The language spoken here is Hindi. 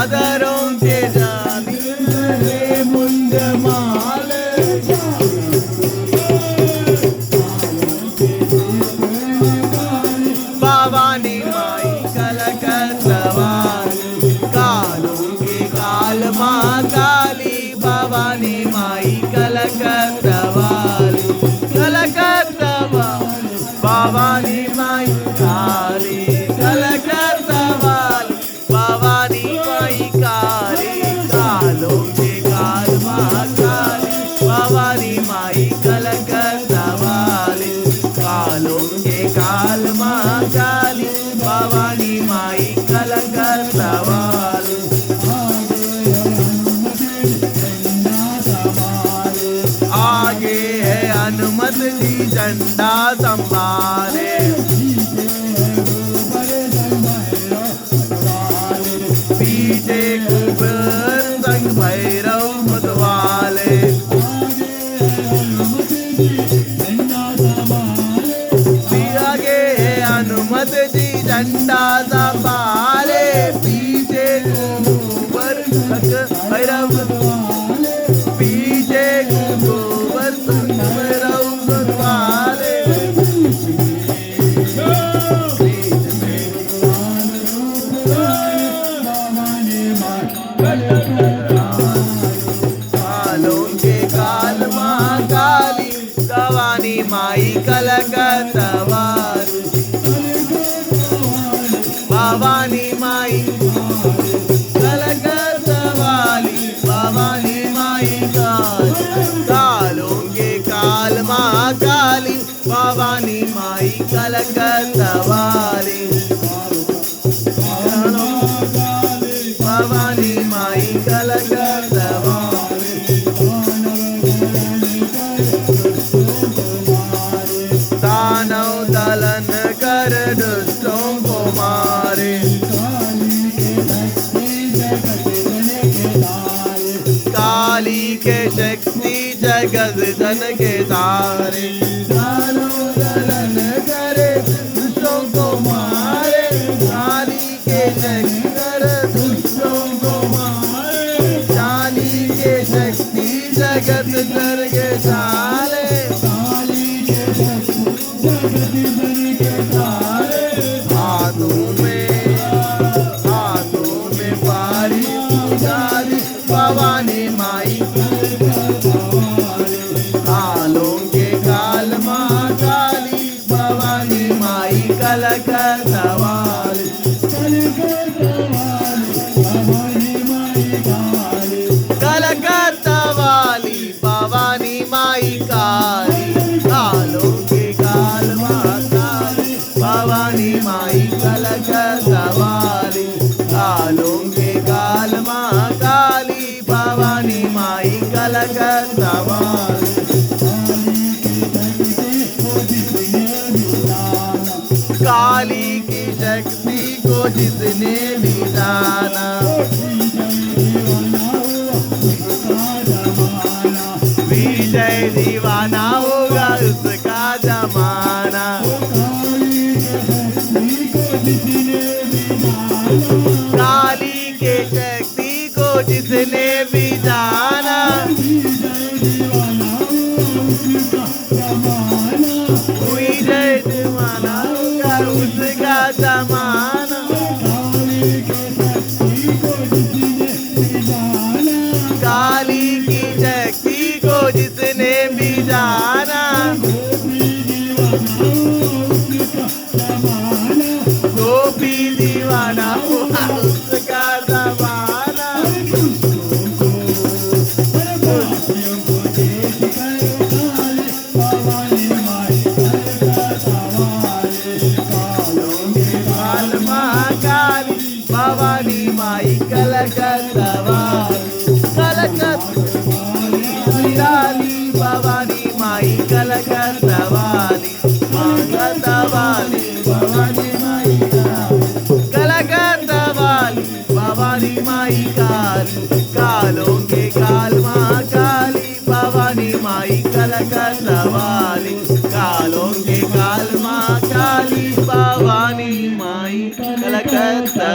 अधरों के जाली गले मुंज माले भवानी माई कलकत्ता वाली कालों के काल माँ काली भवानी माई कलकत्ता वाली कलकत्ता वाली भवानी माई काली कलकत्ता वाली भवानी माई काली कालों के काल माँ काली भवानी माई कलकत्ता वाली कालों के काल माँ काली भवानी माई कलकत्ता वाली आगे है हनुमत जी झंडा संभाले पीछे कुबेर संग भैरव मतवाले आगे है हनुमत जी झंडा संभाले पीछे कुबेर संग भैरव पीछे कुबेर संग भैरव मतवाले कालों के काल माँ काली भवानी माई कलकत्ता वाली भवानी माई कलकत्ता वाली भवानी माई काली कालों के काल माँ काली भवानी माई कलकत्ता वाली भवानी माई कलकत्ता वाली दानव दलन कर दुष्टों को मारे काली के शक्ति जगत जन के तारे दानव दलन करे दुष्टों को मारे काली के शक्ति कर दुष्टों को मारे काली के शक्ति जगत जन के तारे हाथों में पारी पुजारी भवानी माई कालों के काल माँ काली भवानी माई कलकत्ता वाली कलकत्ता वाली भवानी माई काली कालों के काल माँ काली भवानी माई कलकत्ता वाली कालों के काल माँ काली भवानी माई कलकत्ता वाली काली की शक्ति को जिसने भी जाना विजय दीवाना होगा उसका जमाना काली के शक्ति को जिसने भी जाना विजय दीवाना होगा उसका जमाना काली की शक्ति को जिसने भी जाना गोपी दीवाना हुआ उसका जमाना काल माँ काली भवानी माई कलकत्ता वाली कलकत्ता भवानी माई कलकत्ता वाली कलकत्ता वाली भवानी माई कलकत्ता वाली भवानी माई काली कालों के काल माँ काली भवानी माई कलकत्ता वाली कालों के काल माँ काली भवानी माई कलकत्ता